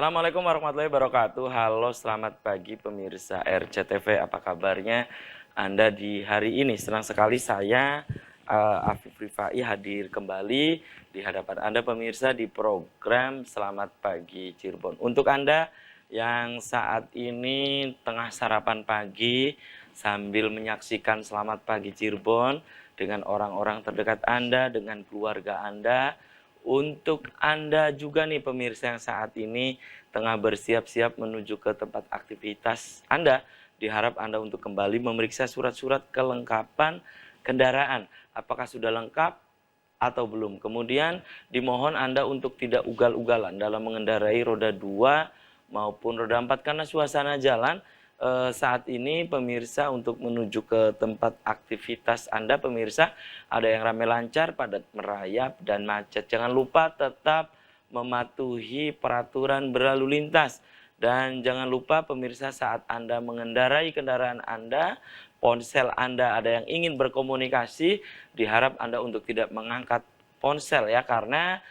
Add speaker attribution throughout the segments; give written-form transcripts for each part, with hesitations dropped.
Speaker 1: Assalamualaikum warahmatullahi wabarakatuh. Halo, selamat pagi pemirsa RCTV. Apa kabarnya Anda di hari ini? Senang sekali saya Afif Rifai hadir kembali di hadapan Anda pemirsa di program Selamat Pagi Cirebon. Untuk Anda yang saat ini tengah sarapan pagi sambil menyaksikan Selamat Pagi Cirebon dengan orang-orang terdekat Anda, dengan keluarga Anda. Untuk Anda juga nih pemirsa yang saat ini tengah bersiap-siap menuju ke tempat aktivitas Anda, diharap Anda untuk kembali memeriksa surat-surat kelengkapan kendaraan. Apakah sudah lengkap atau belum? Kemudian dimohon Anda untuk tidak ugal-ugalan dalam mengendarai roda 2 maupun roda 4 karena suasana jalan saat ini pemirsa untuk menuju ke tempat aktivitas Anda pemirsa ada yang ramai lancar, padat merayap dan macet. Jangan lupa tetap mematuhi peraturan berlalu lintas dan jangan lupa pemirsa saat Anda mengendarai kendaraan Anda, ponsel Anda ada yang ingin berkomunikasi, diharap Anda untuk tidak mengangkat ponsel ya karena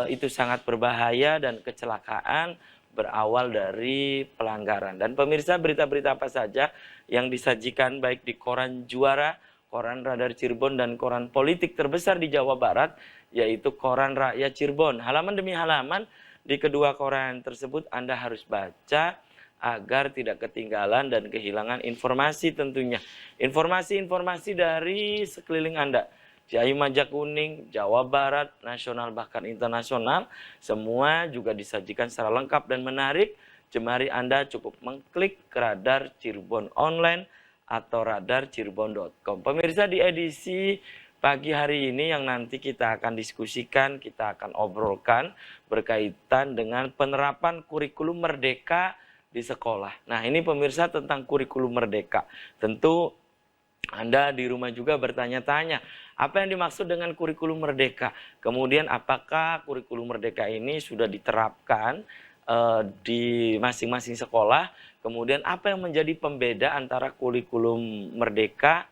Speaker 1: itu sangat berbahaya dan kecelakaan berawal dari pelanggaran. Dan pemirsa berita-berita apa saja yang disajikan baik di koran Juara, koran Radar Cirebon dan koran politik terbesar di Jawa Barat yaitu koran Rakyat Cirebon. Halaman demi halaman di kedua koran tersebut Anda harus baca agar tidak ketinggalan dan kehilangan informasi tentunya. Informasi-informasi dari sekeliling Anda. Ciayu Majakuning, Jawa Barat, nasional bahkan internasional, semua juga disajikan secara lengkap dan menarik. Jemari Anda cukup mengklik ke Radar Cirebon Online atau radarcirebon.com. Pemirsa di edisi pagi hari ini yang nanti kita akan diskusikan, kita akan obrolkan berkaitan dengan penerapan kurikulum merdeka di sekolah. Nah ini pemirsa tentang kurikulum merdeka. Tentu Anda di rumah juga bertanya-tanya, apa yang dimaksud dengan kurikulum merdeka? Kemudian apakah kurikulum merdeka ini sudah diterapkan di masing-masing sekolah? Kemudian apa yang menjadi pembeda antara kurikulum merdeka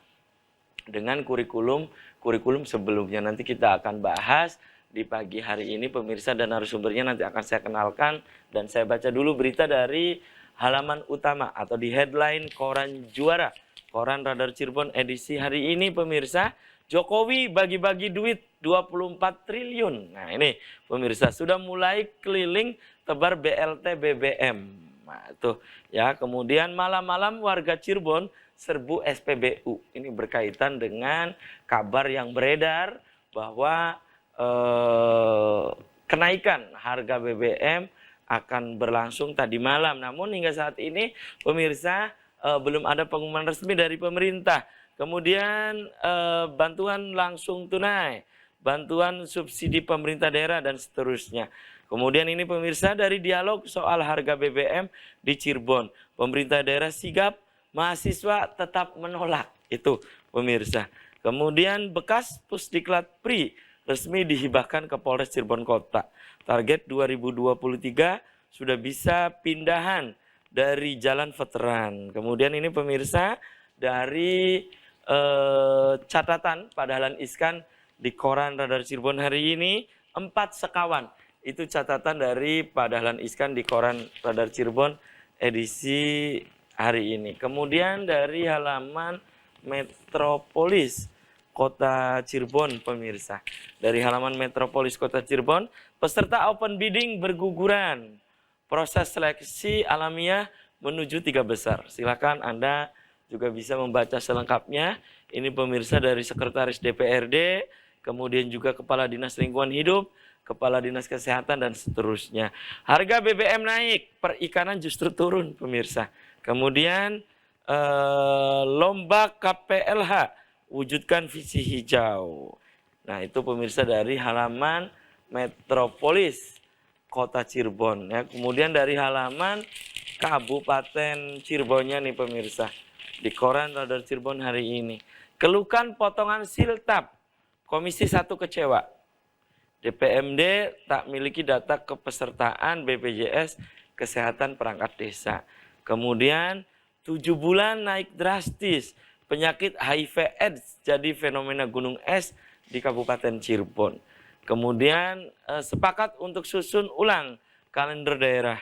Speaker 1: dengan kurikulum sebelumnya? Nanti kita akan bahas di pagi hari ini pemirsa dan narasumbernya nanti akan saya kenalkan. Dan saya baca dulu berita dari halaman utama atau di headline koran Juara. Koran Radar Cirebon edisi hari ini pemirsa, Jokowi bagi-bagi duit 24 triliun. Nah ini pemirsa sudah mulai keliling tebar BLT BBM. Nah itu ya, kemudian malam-malam warga Cirebon serbu SPBU. Ini berkaitan dengan kabar yang beredar bahwa kenaikan harga BBM akan berlangsung tadi malam. Namun hingga saat ini pemirsa belum ada pengumuman resmi dari pemerintah. Kemudian bantuan langsung tunai, bantuan subsidi pemerintah daerah dan seterusnya. Kemudian ini pemirsa dari dialog soal harga BBM di Cirebon. Pemerintah daerah sigap, mahasiswa tetap menolak. Itu pemirsa. Kemudian bekas Pusdiklat Pri resmi dihibahkan ke Polres Cirebon Kota. Target 2023 sudah bisa pindahan dari Jalan Veteran. Kemudian ini pemirsa dari catatan Pak Dahlan Iskan di koran Radar Cirebon hari ini 4 sekawan. Itu catatan dari Pak Dahlan Iskan di koran Radar Cirebon edisi hari ini. Kemudian dari halaman Metropolis Kota Cirebon pemirsa. Dari halaman Metropolis Kota Cirebon, peserta open bidding berguguran. Proses seleksi alamiah menuju 3 besar. Silakan Anda juga bisa membaca selengkapnya. Ini pemirsa dari Sekretaris DPRD, kemudian juga Kepala Dinas Lingkungan Hidup, Kepala Dinas Kesehatan dan seterusnya. Harga BBM naik, perikanan justru turun pemirsa. Kemudian lomba KPLH, wujudkan visi hijau. Nah itu pemirsa dari halaman Metropolis Kota Cirebon ya. Kemudian dari halaman Kabupaten Cirebonnya nih pemirsa di koran Radar Cirebon hari ini. Keluhkan potongan siltap, Komisi 1 kecewa. DPMD tak miliki data kepesertaan BPJS Kesehatan perangkat desa. Kemudian 7 bulan naik drastis, penyakit HIV AIDS jadi fenomena gunung es di Kabupaten Cirebon. Kemudian sepakat untuk susun ulang kalender daerah.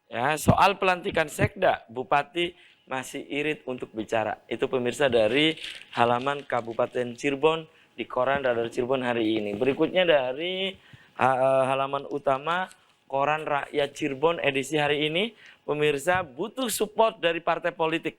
Speaker 1: Ya, soal pelantikan Sekda, Bupati masih irit untuk bicara. Itu pemirsa dari halaman Kabupaten Cirebon di koran Radar Cirebon hari ini. Berikutnya dari halaman utama koran Rakyat Cirebon edisi hari ini, pemirsa butuh support dari partai politik.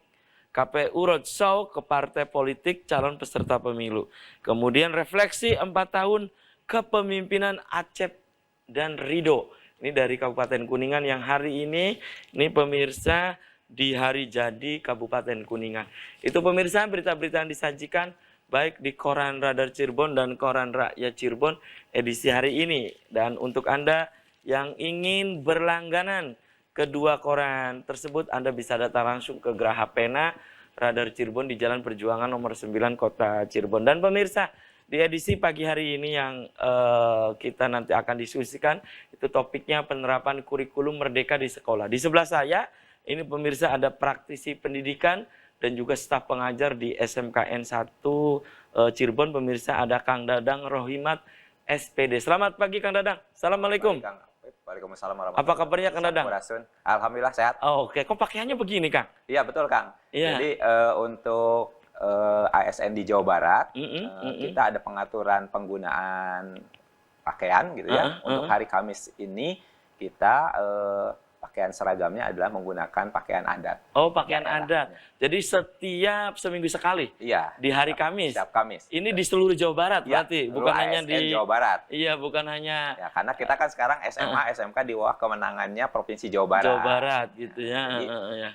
Speaker 1: KPU roadshow ke partai politik calon peserta pemilu. Kemudian refleksi 4 tahun kepemimpinan Acep dan Rido. Ini dari Kabupaten Kuningan yang hari ini pemirsa di hari jadi Kabupaten Kuningan. Itu pemirsa berita-berita yang disajikan baik di koran Radar Cirebon dan koran Rakyat Cirebon edisi hari ini. Dan untuk Anda yang ingin berlangganan kedua koran tersebut, Anda bisa datang langsung ke Graha Pena Radar Cirebon di Jalan Perjuangan nomor 9 Kota Cirebon. Dan pemirsa, di edisi pagi hari ini yang kita nanti akan diskusikan, itu topiknya penerapan kurikulum merdeka di sekolah. Di sebelah saya, ini pemirsa ada praktisi pendidikan dan juga staf pengajar di SMKN 1 Cirebon. Pemirsa ada Kang Dadang Rohimat, SPD. Selamat pagi Kang Dadang. Assalamualaikum.
Speaker 2: Kang. Waalaikumsalam warahmatullahi
Speaker 1: Apa kabarnya Kang Dadang?
Speaker 2: Alhamdulillah sehat.
Speaker 1: Oh, oke, kok pakaiannya begini Kang?
Speaker 2: Iya betul Kang.
Speaker 1: Iya.
Speaker 2: Jadi untuk ASN di Jawa Barat, kita ada pengaturan penggunaan pakaian gitu ya. Untuk hari Kamis ini kita pakaian seragamnya adalah menggunakan pakaian adat.
Speaker 1: Oh, pakaian adat. Jadi setiap seminggu sekali?
Speaker 2: Iya.
Speaker 1: Di hari Kamis?
Speaker 2: Setiap Kamis.
Speaker 1: Ini di seluruh Jawa Barat
Speaker 2: ya,
Speaker 1: berarti? Bukan hanya di
Speaker 2: Jawa Barat.
Speaker 1: Iya, bukan hanya...
Speaker 2: Ya, karena kita kan sekarang SMA, SMK di bawah kemenangannya Provinsi Jawa Barat.
Speaker 1: Jawa Barat gitu ya.
Speaker 2: Jadi,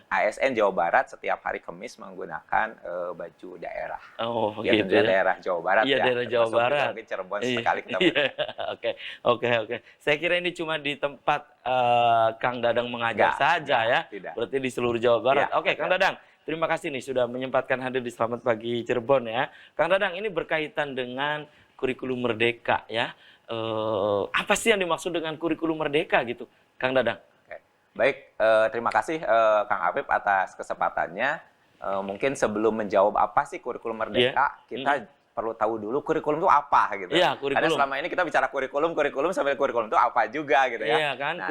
Speaker 2: ASN Jawa Barat setiap hari Kamis menggunakan baju daerah.
Speaker 1: Oh,
Speaker 2: ya,
Speaker 1: gitu
Speaker 2: ya.
Speaker 1: ya.
Speaker 2: Daerah Jawa Barat
Speaker 1: ya. Iya, daerah Jawa Barat.
Speaker 2: Mungkin Cirebon sekali kita.
Speaker 1: Oke. Saya kira ini cuma di tempat Kang Dadang mengajar saja ya.
Speaker 2: Tidak.
Speaker 1: Berarti di seluruh Jawa Barat.
Speaker 2: Ya,
Speaker 1: Oke, Kang Dadang. Terima kasih nih sudah menyempatkan hadir di Selamat Pagi Cirebon ya. Kang Dadang, ini berkaitan dengan kurikulum merdeka ya. Apa sih yang dimaksud dengan kurikulum merdeka gitu, Kang Dadang?
Speaker 2: Oke. Baik, terima kasih Kang Afif atas kesempatannya. Mungkin sebelum menjawab apa sih kurikulum merdeka, kita perlu tahu dulu kurikulum itu apa gitu.
Speaker 1: Iya, kurikulum.
Speaker 2: Karena selama ini kita bicara kurikulum sampai kurikulum itu apa juga gitu ya.
Speaker 1: Iya kan,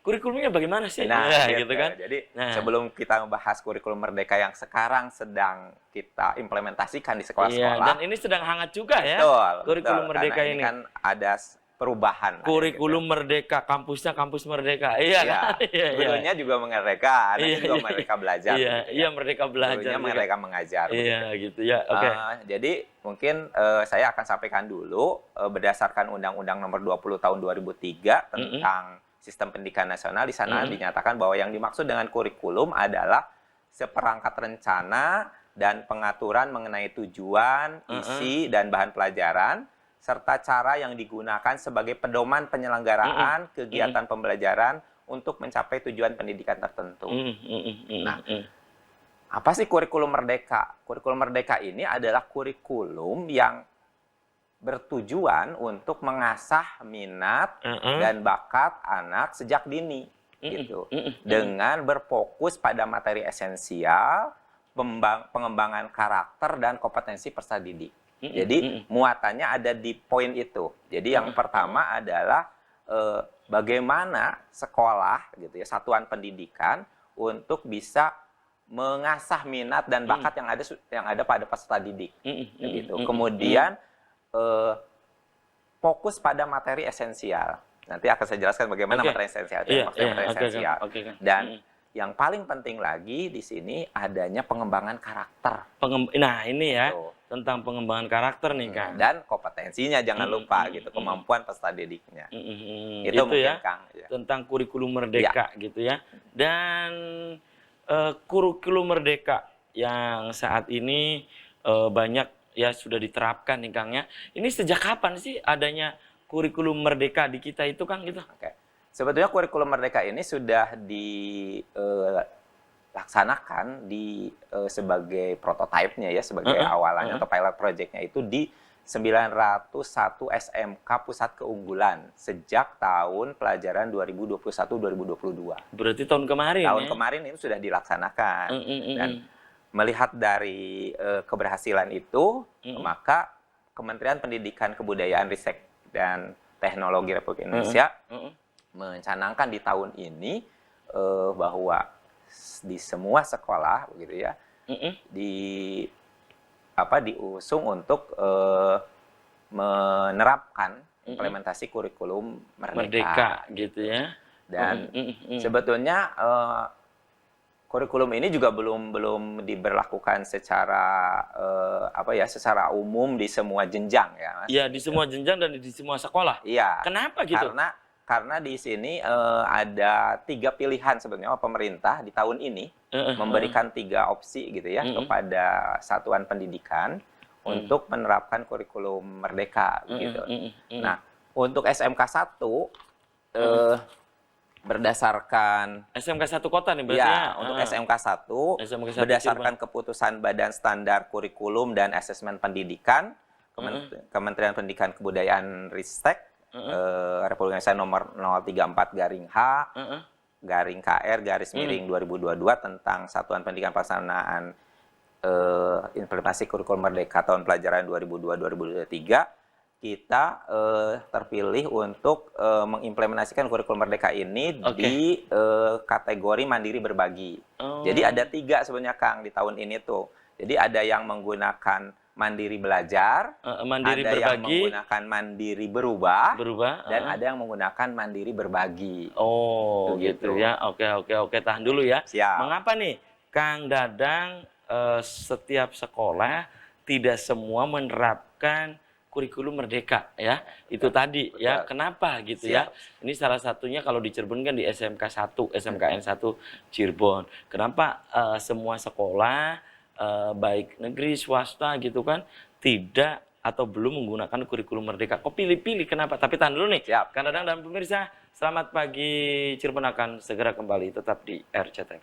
Speaker 1: kurikulumnya bagaimana sih?
Speaker 2: Nah,
Speaker 1: gitu kan.
Speaker 2: Jadi sebelum kita membahas kurikulum merdeka yang sekarang sedang kita implementasikan di sekolah-sekolah.
Speaker 1: Iya, dan ini sedang hangat juga ya.
Speaker 2: Betul,
Speaker 1: kurikulum merdeka
Speaker 2: ini kan ada perubahan.
Speaker 1: Kurikulum merdeka, kampusnya kampus merdeka. Iya kan?
Speaker 2: Gurunya juga merdeka, anaknya juga merdeka belajar.
Speaker 1: Iya, merdeka belajar.
Speaker 2: Gurunya merdeka mengajar.
Speaker 1: Iya, gitu ya. Oke.
Speaker 2: Jadi mungkin saya akan sampaikan dulu berdasarkan Undang-Undang Nomor 20 Tahun 2003 tentang Sistem Pendidikan Nasional. Di sana dinyatakan bahwa yang dimaksud dengan kurikulum adalah seperangkat rencana dan pengaturan mengenai tujuan, isi, dan bahan pelajaran, serta cara yang digunakan sebagai pedoman penyelenggaraan kegiatan pembelajaran untuk mencapai tujuan pendidikan tertentu. Nah, apa sih kurikulum merdeka? Kurikulum merdeka ini adalah kurikulum yang bertujuan untuk mengasah minat dan bakat anak sejak dini, gitu. Dengan berfokus pada materi esensial, pengembangan karakter dan kompetensi peserta didik. Jadi muatannya ada di poin itu. Jadi yang pertama adalah bagaimana sekolah, gitu ya, satuan pendidikan untuk bisa mengasah minat dan bakat yang ada pada peserta didik. Gitu. Kemudian fokus pada materi esensial. Nanti akan saya jelaskan bagaimana materi esensial itu. Materi esensial. Dan yang paling penting lagi di sini adanya pengembangan karakter.
Speaker 1: Nah, ini ya, tentang pengembangan karakter nih, Kang.
Speaker 2: Dan kompetensinya jangan lupa gitu, kemampuan peserta didiknya.
Speaker 1: Itu mungkin,
Speaker 2: ya, Kang.
Speaker 1: Tentang kurikulum merdeka gitu ya. Dan kurikulum merdeka yang saat ini banyak ya sudah diterapkan nih Kang ya. Ini sejak kapan sih adanya kurikulum merdeka di kita itu Kang gitu?
Speaker 2: Oke. Sebetulnya kurikulum merdeka ini sudah dilaksanakan sebagai prototipenya ya, sebagai awalannya atau pilot projectnya itu di 901 SMK Pusat Keunggulan sejak tahun pelajaran 2021-2022.
Speaker 1: Berarti tahun kemarin.
Speaker 2: Tahun kemarin itu sudah dilaksanakan. Dan melihat dari keberhasilan itu, maka Kementerian Pendidikan Kebudayaan Ristek dan Teknologi Republik Indonesia mencanangkan di tahun ini bahwa di semua sekolah begitu ya di diusung untuk menerapkan implementasi kurikulum
Speaker 1: Merdeka gitu ya.
Speaker 2: Dan sebetulnya kurikulum ini juga belum diberlakukan secara secara umum di semua jenjang ya, Mas.
Speaker 1: Iya, di semua jenjang dan di semua sekolah.
Speaker 2: Iya.
Speaker 1: Kenapa gitu?
Speaker 2: Karena di sini ada 3 pilihan sebenarnya pemerintah di tahun ini memberikan 3 opsi gitu ya kepada satuan pendidikan untuk menerapkan kurikulum merdeka gitu. Nah, untuk SMK 1 berdasarkan
Speaker 1: SMK 1 kota nih berarti ya.
Speaker 2: Untuk SMK 1 berdasarkan keputusan Badan Standar Kurikulum dan Asesmen Pendidikan Kementerian Pendidikan Kebudayaan Ristek Republik Indonesia nomor 034/H/KR/2022 tentang Satuan Pendidikan Pelaksanaan implementasi kurikulum merdeka tahun pelajaran 2022-2023 kita terpilih untuk mengimplementasikan kurikulum merdeka ini di kategori mandiri berbagi. Jadi ada 3 sebenarnya Kang di tahun ini tuh. Jadi ada yang menggunakan mandiri belajar,
Speaker 1: mandiri
Speaker 2: ada
Speaker 1: berbagi,
Speaker 2: yang menggunakan mandiri berubah, dan ada yang menggunakan mandiri berbagi.
Speaker 1: Oh, gitu ya. Oke, tahan dulu ya.
Speaker 2: Siap.
Speaker 1: Mengapa nih Kang Dadang setiap sekolah tidak semua menerapkan kurikulum merdeka ya? Itu tadi. Betul. Ya. Kenapa gitu ya? Ini salah satunya kalau di Cirebon kan di SMK 1, SMKN 1 Cirebon. Kenapa semua sekolah baik negeri swasta gitu kan tidak atau belum menggunakan kurikulum merdeka? Kok pilih-pilih kenapa? Tapi tahan dulu nih.
Speaker 2: Siap.
Speaker 1: Kang Dadang dan pemirsa, selamat pagi Cirebon akan segera kembali tetap di RCTV.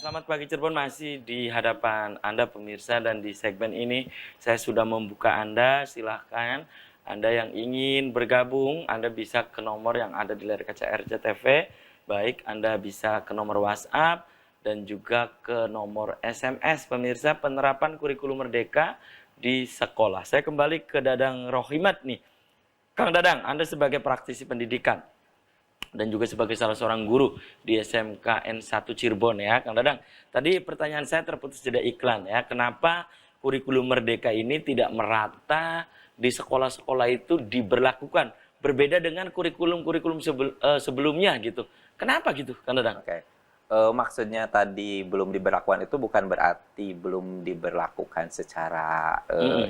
Speaker 1: Selamat pagi Cirebon, masih di hadapan Anda pemirsa, dan di segmen ini saya sudah membuka Anda. Silahkan Anda yang ingin bergabung, Anda bisa ke nomor yang ada di layar kaca RCTV. Baik, Anda bisa ke nomor WhatsApp dan juga ke nomor SMS pemirsa penerapan kurikulum merdeka di sekolah. Saya kembali ke Dadang Rohimat nih. Kang Dadang, Anda sebagai praktisi pendidikan dan juga sebagai salah seorang guru di SMKN 1 Cirebon ya, Kang Dadang. Tadi pertanyaan saya terputus jeda iklan ya. Kenapa kurikulum merdeka ini tidak merata di sekolah-sekolah itu diberlakukan berbeda dengan kurikulum-kurikulum sebelumnya gitu? Kenapa gitu, Kang Dadang?
Speaker 2: Oke. Maksudnya tadi belum diberlakukan itu bukan berarti belum diberlakukan secara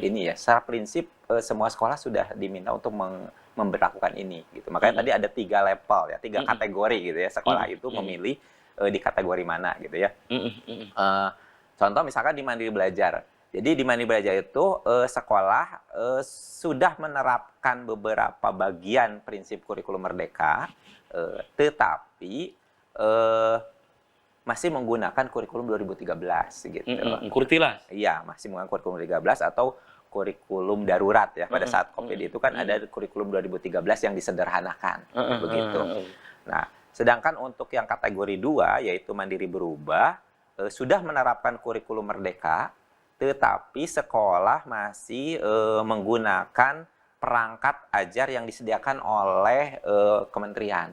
Speaker 2: ini ya. Secara prinsip semua sekolah sudah diminta untuk memberlakukan ini gitu. Makanya tadi ada 3 level ya, 3 kategori gitu ya. Sekolah itu memilih di kategori mana gitu ya. Contoh misalkan di mandiri belajar. Jadi di mandiri belajar itu sekolah sudah menerapkan beberapa bagian prinsip kurikulum merdeka, tetapi masih menggunakan kurikulum 2013 gitu.
Speaker 1: Kurtilas?
Speaker 2: Iya, masih menggunakan kurikulum 2013 atau kurikulum darurat ya. Pada saat COVID itu kan ada kurikulum 2013 yang disederhanakan begitu. Nah, sedangkan untuk yang kategori 2 yaitu mandiri berubah sudah menerapkan kurikulum merdeka, tetapi sekolah masih menggunakan perangkat ajar yang disediakan oleh kementerian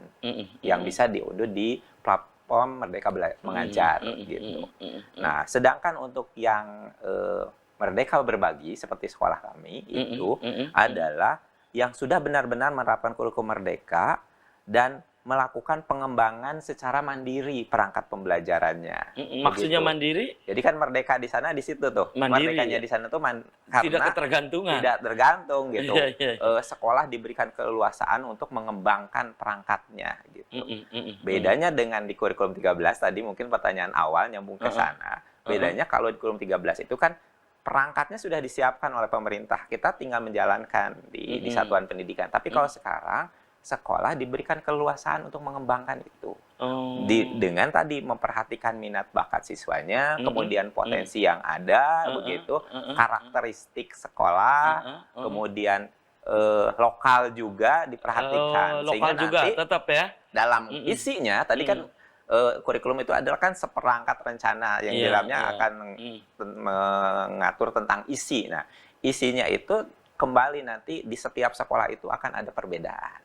Speaker 2: yang bisa diunduh di platform Merdeka Mengajar gitu. Nah, sedangkan untuk yang Merdeka Berbagi seperti sekolah kami itu adalah yang sudah benar-benar menerapkan kurikulum merdeka dan melakukan pengembangan secara mandiri perangkat pembelajarannya.
Speaker 1: Maksudnya begitu. Mandiri?
Speaker 2: Jadi kan merdeka di sana di situ tuh.
Speaker 1: Mandiri,
Speaker 2: merdekanya
Speaker 1: ya?
Speaker 2: Di sana tuh
Speaker 1: karena tidak ketergantungan.
Speaker 2: Tidak tergantung gitu. Sekolah diberikan keleluasaan untuk mengembangkan perangkatnya gitu. Bedanya dengan di kurikulum 13 tadi mungkin pertanyaan awal nyambung ke sana. Bedanya kalau di kurikulum 13 itu kan perangkatnya sudah disiapkan oleh pemerintah. Kita tinggal menjalankan di satuan pendidikan. Tapi kalau sekarang sekolah diberikan keleluasaan untuk mengembangkan itu. Dengan tadi memperhatikan minat bakat siswanya, kemudian potensi yang ada, begitu, karakteristik sekolah, kemudian lokal juga diperhatikan.
Speaker 1: Lokal juga, tetap ya?
Speaker 2: Dalam isinya, tadi kan kurikulum itu adalah kan seperangkat rencana yang di
Speaker 1: Iya,
Speaker 2: dalamnya
Speaker 1: iya.
Speaker 2: akan mengatur tentang isi. Nah, isinya itu kembali nanti di setiap sekolah itu akan ada perbedaan.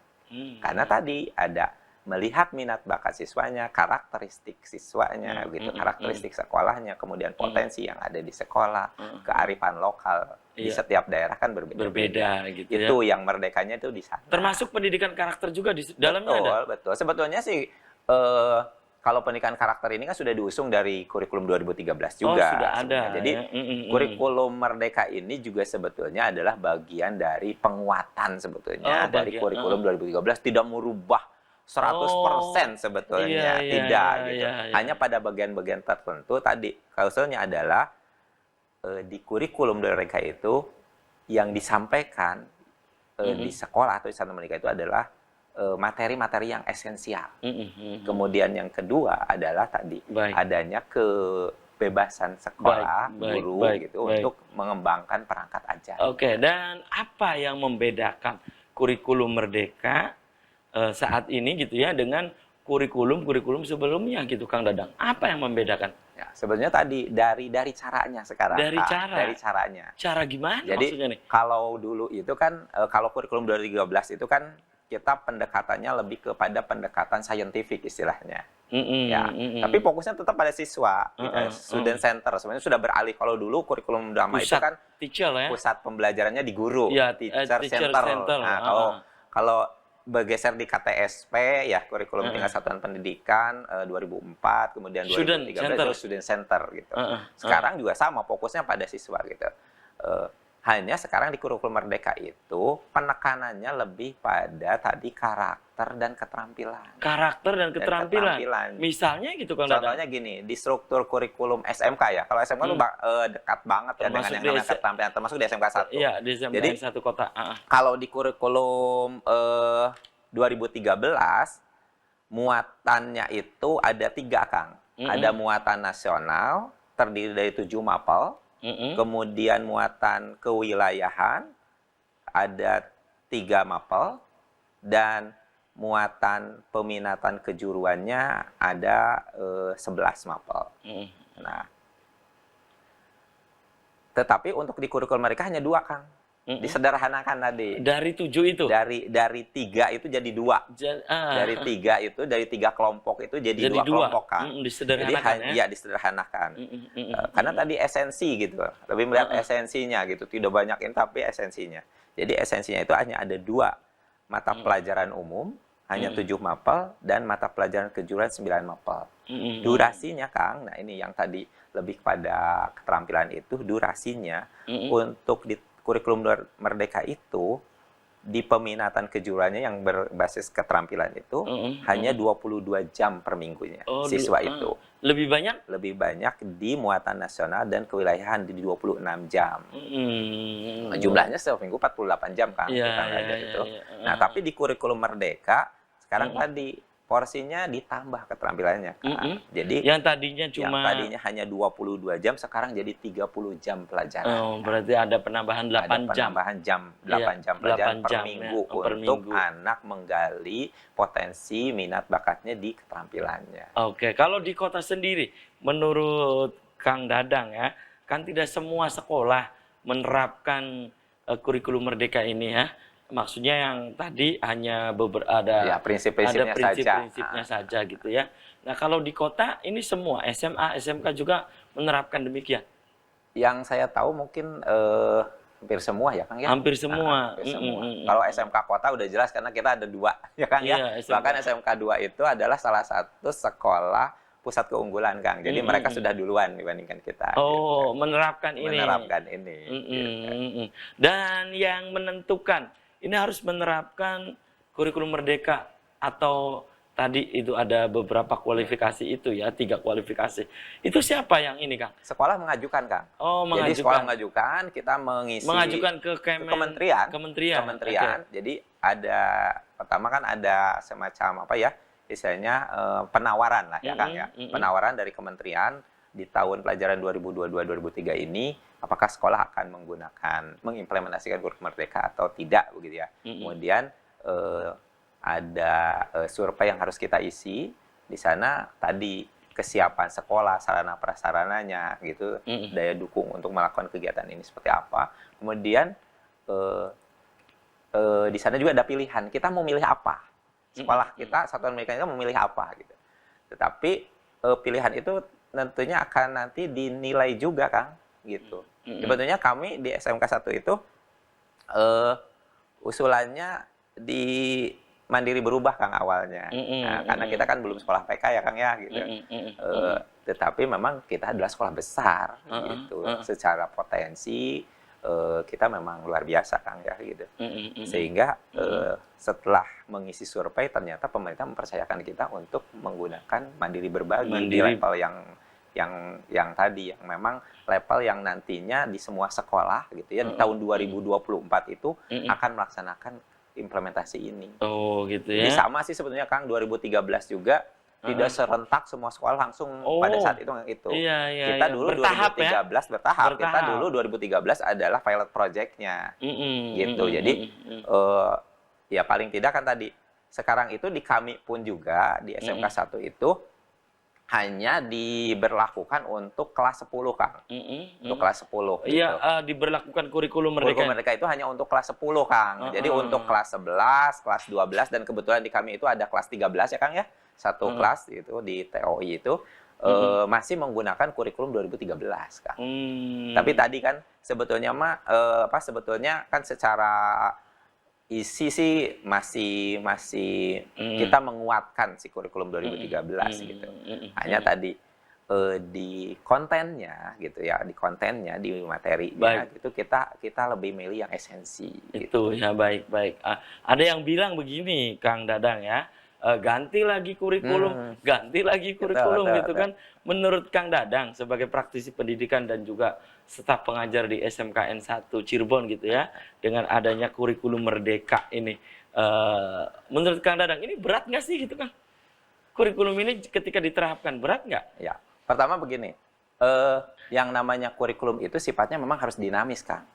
Speaker 2: Karena tadi ada melihat minat bakat siswanya, karakteristik siswanya, gitu, karakteristik sekolahnya, kemudian potensi yang ada di sekolah, kearifan lokal di
Speaker 1: Iya.
Speaker 2: setiap daerah kan berbeda-beda.
Speaker 1: Berbeda gitu ya.
Speaker 2: Itu yang merdekanya itu di sana.
Speaker 1: Termasuk pendidikan karakter juga di dalamnya ada.
Speaker 2: Betul. Sebetulnya sih kalau pendidikan karakter ini kan sudah diusung dari kurikulum 2013
Speaker 1: Oh,
Speaker 2: juga
Speaker 1: sudah ada
Speaker 2: sebenarnya. Jadi
Speaker 1: ya.
Speaker 2: kurikulum merdeka ini juga sebetulnya adalah bagian dari penguatan sebetulnya dari
Speaker 1: Bagian,
Speaker 2: kurikulum 2013, tidak merubah 100% sebetulnya,
Speaker 1: iya,
Speaker 2: tidak
Speaker 1: iya,
Speaker 2: gitu.
Speaker 1: iya, iya.
Speaker 2: Hanya pada bagian-bagian tertentu tadi klausulnya adalah di kurikulum mereka itu yang disampaikan di sekolah atau di sana mereka itu adalah materi-materi yang esensial. Kemudian yang kedua adalah tadi
Speaker 1: Baik.
Speaker 2: adanya kebebasan sekolah, guru gitu untuk mengembangkan perangkat ajar.
Speaker 1: Oke, dan apa yang membedakan kurikulum merdeka saat ini gitu ya dengan kurikulum sebelumnya gitu Kang Dadang? Apa yang membedakan?
Speaker 2: Ya, sebenarnya tadi dari caranya sekarang.
Speaker 1: Dari
Speaker 2: Kak.
Speaker 1: cara?
Speaker 2: Dari caranya.
Speaker 1: Cara gimana
Speaker 2: Jadi
Speaker 1: maksudnya nih?
Speaker 2: kalau dulu itu kan kalau kurikulum 2013 itu kan kita pendekatannya lebih kepada pendekatan saintifik istilahnya. Ya, tapi fokusnya tetap pada siswa, student center. Sebenarnya sudah beralih. Kalau dulu kurikulum Dharma itu kan
Speaker 1: teacher ya.
Speaker 2: pusat pembelajarannya di guru,
Speaker 1: Ya,
Speaker 2: teacher
Speaker 1: teacher
Speaker 2: center.
Speaker 1: center.
Speaker 2: Nah, kalau bergeser di KTSP ya kurikulum tingkat satuan pendidikan 2004, kemudian 2013 itu student center gitu. Sekarang juga sama, fokusnya pada siswa gitu. Hanya sekarang di kurikulum merdeka itu penekanannya lebih pada tadi karakter dan keterampilan.
Speaker 1: Karakter dan keterampilan. Misalnya gitu Kang Dadang.
Speaker 2: Contohnya gini, di struktur kurikulum SMK ya. Kalau SMK itu dekat banget ya dengan yang namanya keterampilan, termasuk di SMK 1.
Speaker 1: Iya, di SMK
Speaker 2: Jadi,
Speaker 1: 1 kota.
Speaker 2: Kalau di kurikulum 2013, muatannya itu ada 3, Kang. Ada muatan nasional, terdiri dari 7 mapel. Kemudian muatan kewilayahan, ada 3 mapel. Dan muatan peminatan kejuruannya ada 11 mapel. Nah, tetapi untuk di kurikulum mereka hanya 2, Kang. Disederhanakan tadi.
Speaker 1: Dari 7 itu?
Speaker 2: Dari 3 itu jadi 2. Dari 3 itu, dari 3 kelompok itu jadi 2 kelompok, Kang.
Speaker 1: Disederhanakan
Speaker 2: jadi, ya disederhanakan. Karena tadi esensi gitu. Lebih melihat esensinya gitu. Tidak banyak ini, tapi esensinya. Jadi esensinya itu hanya ada 2 mata pelajaran umum, hanya 7 mapel, dan mata pelajaran kejuruan 9 mapel. Durasinya, Kang, nah ini yang tadi lebih pada keterampilan itu, durasinya untuk di kurikulum merdeka itu di peminatan kejuruannya yang berbasis keterampilan itu hanya 22 jam per minggunya siswa itu.
Speaker 1: Lebih banyak?
Speaker 2: Lebih banyak di muatan nasional dan kewilayahan di 26 jam. Jumlahnya seminggu 48 jam kan kita belajar itu. Nah, tapi di kurikulum merdeka sekarang tadi porsinya ditambah keterampilannya, kan. Jadi
Speaker 1: yang tadinya
Speaker 2: hanya 22 jam sekarang jadi 30 jam pelajaran.
Speaker 1: Oh, berarti ada penambahan 8 jam.
Speaker 2: Penambahan jam 8 jam pelajaran per minggu untuk anak menggali potensi minat bakatnya di keterampilannya.
Speaker 1: Oke, kalau di kota sendiri menurut Kang Dadang ya, kan tidak semua sekolah menerapkan kurikulum merdeka ini ya. Maksudnya yang tadi hanya ada prinsip-prinsipnya saja gitu ya. Nah, kalau di kota ini semua SMA, SMK juga menerapkan demikian.
Speaker 2: Yang saya tahu mungkin hampir semua ya, Kang ya.
Speaker 1: Hampir semua.
Speaker 2: Hampir semua. Kalau SMK kota udah jelas karena kita ada 2 ya, Kang ya. Bahkan SMK 2 itu adalah salah satu sekolah pusat keunggulan, Kang. Jadi mereka sudah duluan dibandingkan kita.
Speaker 1: Oh, gitu. Menerapkan ini.
Speaker 2: Gitu.
Speaker 1: Dan yang menentukan ini harus menerapkan kurikulum merdeka atau tadi itu ada beberapa kualifikasi itu ya, 3 kualifikasi. Itu siapa yang ini, Kang?
Speaker 2: Sekolah mengajukan, Kang.
Speaker 1: Oh, mengajukan.
Speaker 2: Jadi sekolah mengajukan, kita mengisi.
Speaker 1: Mengajukan ke
Speaker 2: kementerian.
Speaker 1: Okay.
Speaker 2: Jadi pertama kan ada semacam apa ya, istilahnya penawaran lah ya, Kang ya. Penawaran dari kementerian di tahun pelajaran 2022-2023 ini, apakah sekolah akan mengimplementasikan kurikulum merdeka atau tidak begitu ya. Kemudian ada survei yang harus kita isi Di sana tadi kesiapan sekolah, sarana prasarananya gitu, daya dukung untuk melakukan kegiatan ini seperti apa. Kemudian di sana juga ada pilihan, kita mau milih apa. Sekolah kita, satuan pendidikan kita memilih apa gitu. Tetapi pilihan itu tentunya akan nanti dinilai juga, Kang, gitu. Sebetulnya kami di SMK 1 itu usulannya di mandiri berubah, Kang, awalnya. Nah, karena kita kan belum sekolah PK ya, Kang, ya gitu. Tetapi memang kita adalah sekolah besar gitu. Secara potensi kita memang luar biasa, Kang, ya gitu. Sehingga setelah mengisi survei ternyata pemerintah mempercayakan kita untuk menggunakan mandiri berbagi di level yang tadi, yang memang level yang nantinya di semua sekolah gitu ya, di tahun 2024 itu akan melaksanakan implementasi ini.
Speaker 1: Oh gitu ya.
Speaker 2: Jadi sama sih sebetulnya, Kang, 2013 juga tidak serentak semua sekolah langsung pada saat itu. Kita dulu bertahap, 2013 bertahap. Kita dulu 2013 adalah pilot project-nya. Gitu. Jadi ya paling tidak kan tadi sekarang itu di kami pun juga di SMK 1 itu hanya diberlakukan untuk kelas 10, Kang. Untuk kelas 10 gitu.
Speaker 1: Iya, diberlakukan kurikulum merdeka.
Speaker 2: Kurikulum merdeka itu hanya untuk kelas 10, Kang. Jadi untuk kelas 11, kelas 12 dan kebetulan di kami itu ada kelas 13 ya, Kang, ya. Satu kelas itu di TOI itu masih menggunakan kurikulum 2013, Kang. Tapi tadi kan sebetulnya sebetulnya kan secara isi sih masih kita menguatkan si kurikulum 2013 gitu. Hanya tadi di kontennya gitu ya, di materinya gitu kita lebih milih yang esensi.
Speaker 1: Itu
Speaker 2: gitu.
Speaker 1: ya, baik. Ada yang bilang begini, Kang Dadang ya, ganti lagi kurikulum gitu kan. Menurut Kang Dadang sebagai praktisi pendidikan dan juga staf pengajar di SMKN 1 Cirebon gitu ya, dengan adanya kurikulum merdeka ini, menurut Kang Dadang ini berat nggak sih gitu, Kang? Kurikulum ini ketika diterapkan berat nggak?
Speaker 2: Ya, pertama begini, yang namanya kurikulum itu sifatnya memang harus dinamis, Kang.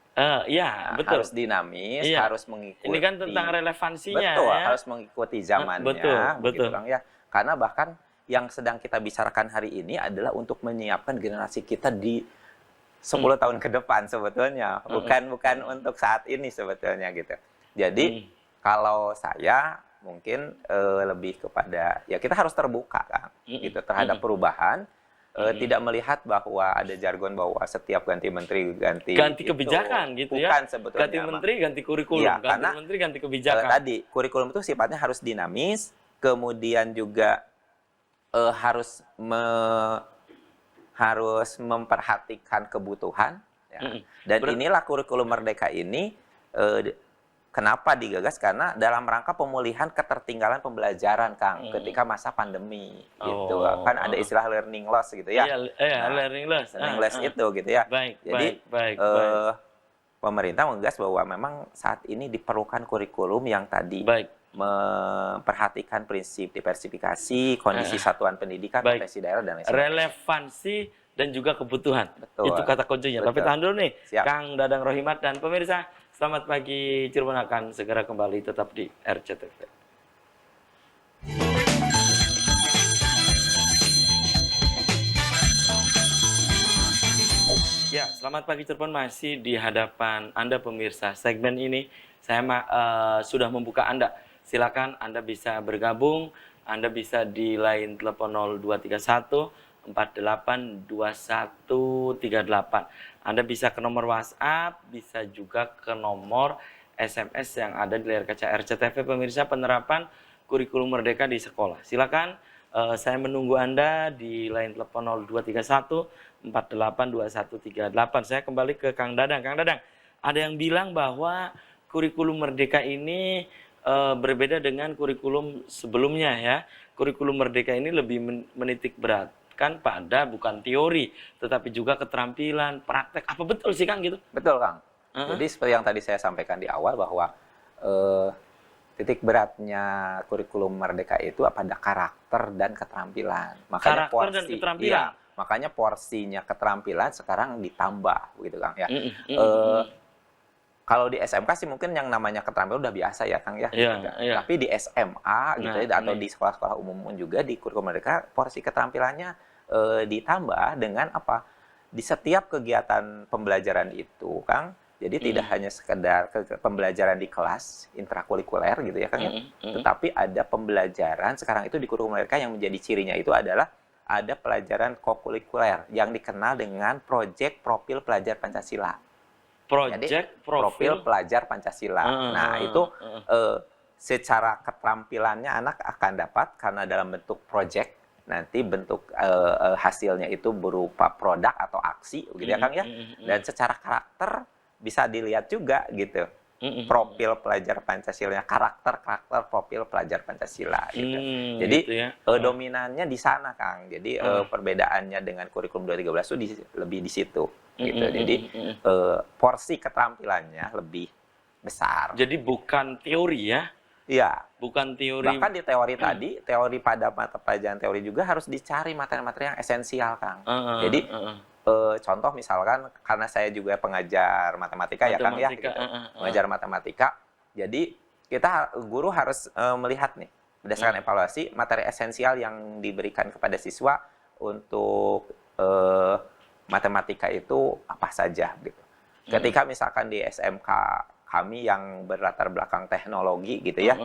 Speaker 1: Betul.
Speaker 2: Harus dinamis, harus mengikuti.
Speaker 1: Ini kan tentang relevansinya.
Speaker 2: Betul,
Speaker 1: ya?
Speaker 2: harus mengikuti zamannya.
Speaker 1: Betul.
Speaker 2: Bang, ya. Karena bahkan yang sedang kita bicarakan hari ini adalah untuk menyiapkan generasi kita di 10 tahun ke depan sebetulnya. Bukan untuk saat ini sebetulnya gitu. Jadi kalau saya mungkin lebih kepada ya kita harus terbuka, Kang, gitu terhadap perubahan. Tidak melihat bahwa ada jargon bahwa setiap ganti menteri ganti
Speaker 1: kebijakan gitu ya.
Speaker 2: Bukan sebetulnya.
Speaker 1: Ganti menteri ganti kurikulum, ganti menteri ganti kebijakan.
Speaker 2: Tadi kurikulum itu sifatnya harus dinamis, kemudian juga harus memperhatikan kebutuhan. Ya. Dan inilah kurikulum merdeka ini kenapa digagas, karena dalam rangka pemulihan ketertinggalan pembelajaran, Kang, ketika masa pandemi gitu. Kan ada istilah learning loss gitu ya.
Speaker 1: Learning loss.
Speaker 2: Learning loss itu gitu ya. Jadi pemerintah menggagas bahwa memang saat ini diperlukan kurikulum yang tadi memperhatikan prinsip diversifikasi, kondisi satuan pendidikan, potensi daerah dan lain sebagainya.
Speaker 1: Relevansi dan juga kebutuhan.
Speaker 2: Betul.
Speaker 1: Itu kata kuncinya. Tapi tahan dulu nih,
Speaker 2: Siap.
Speaker 1: Kang Dadang Rohimat dan pemirsa, selamat pagi Cirebon akan segera kembali tetap di RCTV. Ya, selamat pagi Cirebon, masih di hadapan Anda pemirsa. Segmen ini saya sudah membuka Anda. Silakan Anda bisa bergabung, Anda bisa di line telepon 0231 482138. Anda bisa ke nomor WhatsApp, bisa juga ke nomor SMS yang ada di layar kaca RCTV pemirsa, penerapan kurikulum merdeka di sekolah. Silakan, saya menunggu Anda di line telepon 0231 482138. Saya kembali ke Kang Dadang. Kang Dadang, ada yang bilang bahwa kurikulum merdeka ini berbeda dengan kurikulum sebelumnya ya. Kurikulum merdeka ini lebih menitik beratkan pada bukan teori, tetapi juga keterampilan, praktek. Apa betul sih, Kang, gitu?
Speaker 2: Betul, Kang. Jadi seperti yang tadi saya sampaikan di awal bahwa titik beratnya kurikulum merdeka itu pada karakter dan keterampilan. Makanya
Speaker 1: karakter dan keterampilan.
Speaker 2: Ya, makanya porsinya keterampilan sekarang ditambah, gitu, Kang ya. Kalau di SMK sih mungkin yang namanya keterampilan udah biasa ya Kang ya.
Speaker 1: Iya,
Speaker 2: Gitu.
Speaker 1: iya.
Speaker 2: Tapi di SMA gitu
Speaker 1: Nah,
Speaker 2: ya, atau
Speaker 1: ini.
Speaker 2: di sekolah-sekolah umum pun juga di kurikulum mereka porsi keterampilannya ditambah dengan apa? Di setiap kegiatan pembelajaran itu Kang, jadi tidak hanya sekedar pembelajaran di kelas intrakurikuler gitu ya Kang ya, tetapi ada pembelajaran sekarang itu di kurikulum mereka yang menjadi cirinya itu adalah ada pelajaran kokurikuler yang dikenal dengan proyek profil pelajar Pancasila. Jadi
Speaker 1: Project
Speaker 2: profil
Speaker 1: profil.
Speaker 2: pelajar Pancasila. Nah, itu secara keterampilannya anak akan dapat karena dalam bentuk project, nanti bentuk hasilnya itu berupa produk atau aksi gitu ya Kang ya. Dan secara karakter bisa dilihat juga gitu. Profil pelajar Pancasila, karakter profil pelajar Pancasila gitu. Jadi
Speaker 1: Gitu ya.
Speaker 2: dominannya di sana Kang. Jadi perbedaannya dengan kurikulum 2013 itu lebih di situ gitu. Jadi porsi keterampilannya lebih besar.
Speaker 1: Jadi bukan teori ya,
Speaker 2: Iya.
Speaker 1: bukan teori.
Speaker 2: Bahkan di teori tadi, teori pada mata pelajaran teori juga harus dicari materi-materi yang esensial Kang. Jadi contoh misalkan karena saya juga pengajar matematika ya Kang ya, gitu. Pengajar matematika. Jadi kita guru harus melihat nih berdasarkan evaluasi materi esensial yang diberikan kepada siswa untuk matematika itu apa saja gitu. Ketika misalkan di SMK kami yang berlatar belakang teknologi gitu ya,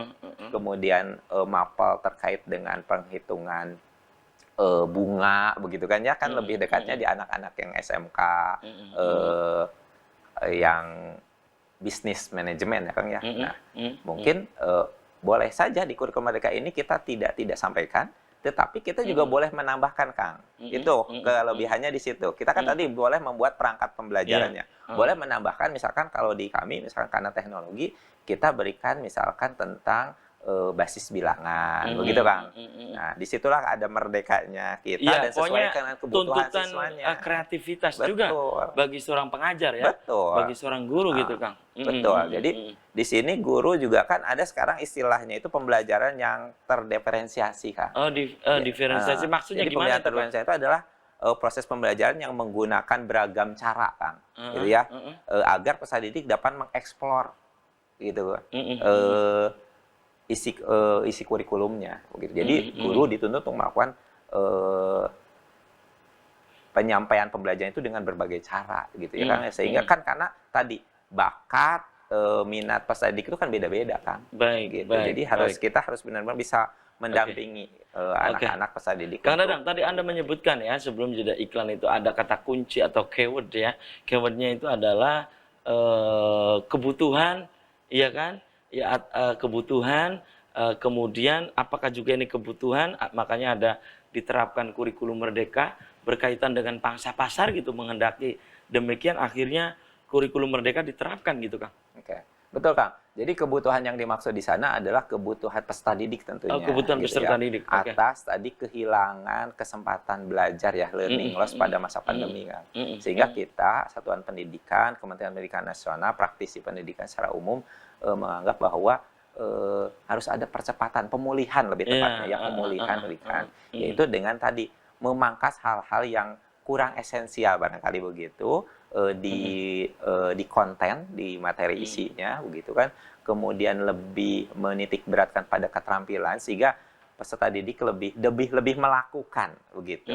Speaker 2: kemudian mapel terkait dengan penghitungan bunga begitu kan ya, kan lebih dekatnya di anak-anak yang SMK yang bisnis manajemen ya Kang ya. Nah, mungkin boleh saja di kurikulum mereka ini kita tidak sampaikan, tetapi kita juga boleh menambahkan Kang. Itu kelebihannya di situ. Kita kan tadi boleh membuat perangkat pembelajarannya. Boleh menambahkan misalkan kalau di kami misalkan karena teknologi kita berikan misalkan tentang basis bilangan begitu Kang. Nah, disitulah ada merdekanya kita dan sesuai dengan kebutuhan
Speaker 1: tuntutan
Speaker 2: siswanya.
Speaker 1: kreativitas
Speaker 2: Betul.
Speaker 1: juga bagi seorang pengajar ya.
Speaker 2: Betul.
Speaker 1: Bagi seorang guru gitu Kang.
Speaker 2: Betul. Jadi di sini guru juga kan ada sekarang istilahnya itu pembelajaran yang terdiferensiasi Kang.
Speaker 1: Oh, diferensiasi maksudnya
Speaker 2: jadi
Speaker 1: gimana
Speaker 2: pembelajaran terdiferensiasi itu adalah proses pembelajaran yang menggunakan beragam cara Kang. Gitu ya. Agar peserta didik dapat mengeksplor gitu. Isi kurikulumnya begitu. Jadi guru dituntut untuk melakukan penyampaian pembelajaran itu dengan berbagai cara gitu ya kan, sehingga kan karena tadi bakat minat peserta didik itu kan beda-beda kan.
Speaker 1: Baik,
Speaker 2: gitu.
Speaker 1: baik.
Speaker 2: Jadi kita harus benar-benar bisa mendampingi anak-anak peserta didik.
Speaker 1: Kang Dadang, tadi Anda menyebutkan ya sebelum jeda iklan itu ada kata kunci atau keyword ya. Keywordnya itu adalah kebutuhan, iya kan? Ya, kebutuhan, kemudian apakah juga ini kebutuhan, makanya ada diterapkan kurikulum merdeka berkaitan dengan pangsa pasar gitu, menghendaki demikian akhirnya kurikulum merdeka diterapkan gitu Kang.
Speaker 2: Oke, betul Kang. Jadi kebutuhan yang dimaksud di sana adalah kebutuhan peserta didik tentunya.
Speaker 1: Kebutuhan
Speaker 2: gitu
Speaker 1: peserta
Speaker 2: ya.
Speaker 1: didik.
Speaker 2: Atas tadi kehilangan kesempatan belajar ya, learning loss pada masa pandemi kan. Sehingga kita, Satuan Pendidikan, Kementerian Pendidikan Nasional, praktisi pendidikan secara umum menganggap bahwa harus ada percepatan pemulihan lebih tepatnya ya, pemulihan yaitu dengan tadi memangkas hal-hal yang kurang esensial barangkali begitu di konten, di materi isinya begitu kan, kemudian lebih menitik beratkan pada keterampilan sehingga peserta didik lebih melakukan begitu.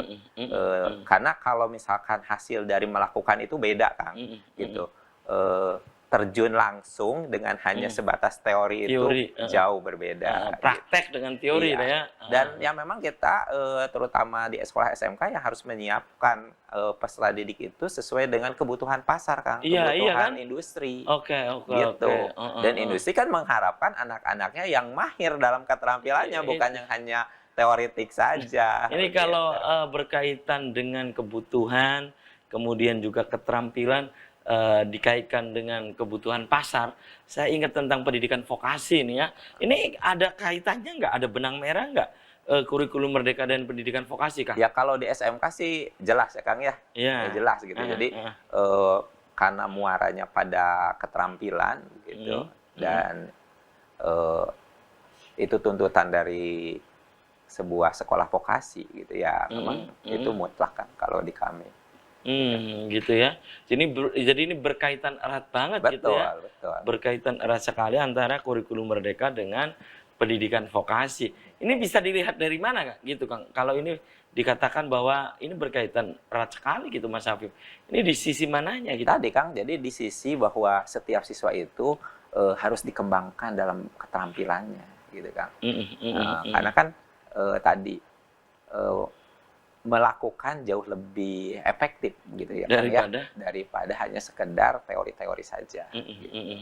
Speaker 2: Karena kalau misalkan hasil dari melakukan itu beda Kang, gitu. Terjun langsung dengan hanya sebatas teori itu jauh berbeda.
Speaker 1: Praktek dengan teori
Speaker 2: iya.
Speaker 1: ya.
Speaker 2: Dan yang memang kita terutama di sekolah SMK yang harus menyiapkan peserta didik itu sesuai dengan kebutuhan pasar Kang, kebutuhan industri.
Speaker 1: Oke.
Speaker 2: Gitu. Dan industri kan mengharapkan anak-anaknya yang mahir dalam keterampilannya, bukan yang hanya teoretik saja.
Speaker 1: Ini kalau berkaitan dengan kebutuhan, kemudian juga keterampilan, dikaitkan dengan kebutuhan pasar, saya ingat tentang pendidikan vokasi nih ya. Ini ada kaitannya nggak? Ada benang merah nggak? Kurikulum Merdeka dan pendidikan vokasi Kang?
Speaker 2: Ya kalau di SMK sih jelas ya Kang ya. Ya jelas gitu. Jadi karena muaranya pada keterampilan gitu dan itu tuntutan dari sebuah sekolah vokasi gitu ya, memang itu mutlak kan kalau di kami.
Speaker 1: Gitu ya. Jadi ini berkaitan erat banget gitu
Speaker 2: Betul,
Speaker 1: ya.
Speaker 2: betul.
Speaker 1: Berkaitan erat sekali antara kurikulum merdeka dengan pendidikan vokasi. Ini bisa dilihat dari mana Kak? Gitu Kang. Kalau ini dikatakan bahwa ini berkaitan erat sekali gitu Mas Hafif. Ini di sisi mananya gitu?
Speaker 2: Tadi Kang, jadi di sisi bahwa setiap siswa itu harus dikembangkan dalam keterampilannya, gitu Kang. Karena kan tadi eh, melakukan jauh lebih efektif gitu ya Kang ya, daripada hanya sekedar teori-teori saja. Gitu.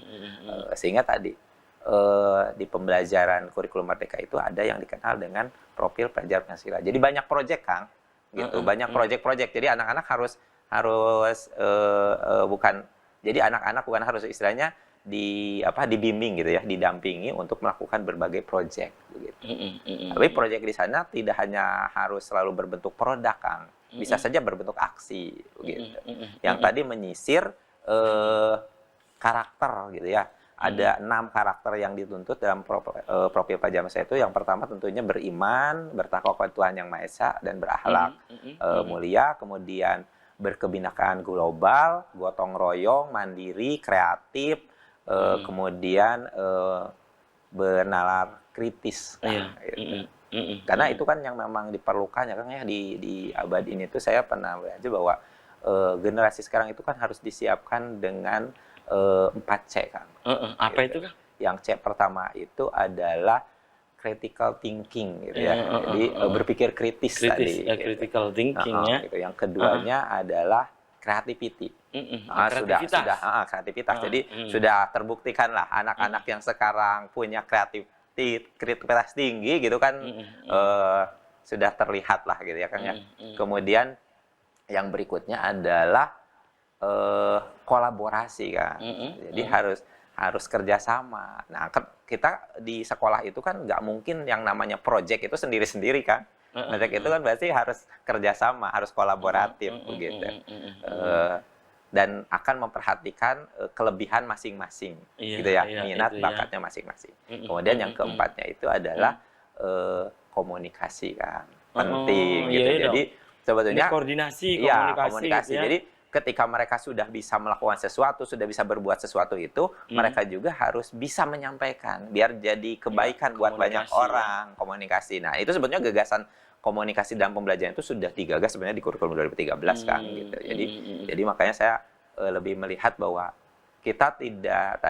Speaker 2: Sehingga tadi di pembelajaran kurikulum merdeka itu ada yang dikenal dengan profil pelajar Pancasila. Jadi banyak proyek Kang, gitu, banyak proyek-proyek. Jadi anak-anak harus bukan, jadi anak-anak bukan harus istilahnya dibimbing gitu ya, didampingi untuk melakukan berbagai proyek begitu. Tapi proyek di sana tidak hanya harus selalu berbentuk produk Kang, bisa saja berbentuk aksi begitu. Yang tadi menyisir karakter gitu ya. Ada 6 karakter yang dituntut dalam profil pelajar saya itu. Yang pertama tentunya beriman, bertakwa kepada Tuhan Yang Maha Esa, dan berakhlak mulia. Kemudian berkebinekaan global, gotong royong, mandiri, kreatif, kemudian bernalar kritis. Gitu. Karena itu kan yang memang diperlukan ya Kang ya, di abad ini tuh saya pernah belajar bahwa generasi sekarang itu kan harus disiapkan dengan 4C Kang.
Speaker 1: Apa itu Kang?
Speaker 2: Yang C pertama itu adalah critical thinking gitu ya. Jadi berpikir kritis tadi.
Speaker 1: Critical thinking ya.
Speaker 2: Gitu. Yang keduanya adalah creativity. Kreativitas. Jadi sudah terbuktikan lah anak-anak yang sekarang punya kreativitas tinggi gitu kan, sudah terlihat lah gitu ya Kang ya. Kemudian yang berikutnya adalah kolaborasi kan. Jadi harus kerjasama. Nah, kita di sekolah itu kan nggak mungkin yang namanya project itu sendiri-sendiri kan. Project itu kan berarti harus kerjasama, harus kolaboratif begitu. Dan akan memperhatikan kelebihan masing-masing, gitu ya, minat bakatnya masing-masing. Kemudian yang keempatnya itu adalah komunikasi kan, penting gitu. Jadi sebetulnya
Speaker 1: komunikasi
Speaker 2: gitu ya. Jadi ketika mereka sudah bisa melakukan sesuatu, sudah bisa berbuat sesuatu itu, mereka juga harus bisa menyampaikan, biar jadi kebaikan buat banyak orang, komunikasi. Nah, itu sebetulnya gagasan komunikasi dalam pembelajaran itu sudah digagas sebenarnya di kurikulum 2013 kan, gitu. Jadi makanya saya lebih melihat bahwa kita tidak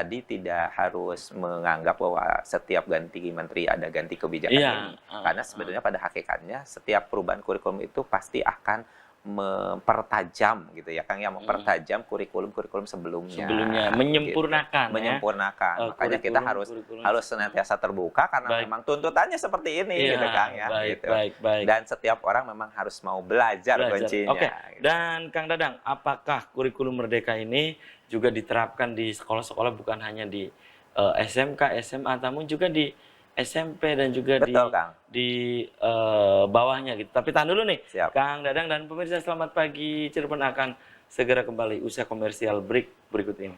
Speaker 2: harus menganggap bahwa setiap ganti menteri ada ganti kebijakan. Karena sebenarnya pada hakikatnya setiap perubahan kurikulum itu pasti akan mempertajam gitu ya Kang ya, mempertajam kurikulum sebelumnya,
Speaker 1: menyempurnakan
Speaker 2: gitu. Menyempurnakan. Makanya kita harus senantiasa terbuka karena memang tuntutannya seperti ini gitu Kang ya. Baik. Dan setiap orang memang harus mau belajar. Kuncinya.
Speaker 1: Oke. Gitu. Dan Kang Dadang, apakah kurikulum merdeka ini juga diterapkan di sekolah-sekolah bukan hanya di SMK, SMA, namun juga di SMP dan juga di bawahnya gitu. Tapi tahan dulu nih.
Speaker 2: Siap.
Speaker 1: Kang Dadang dan pemirsa, selamat pagi. Cirebon akan segera kembali usai komersial break berikut ini.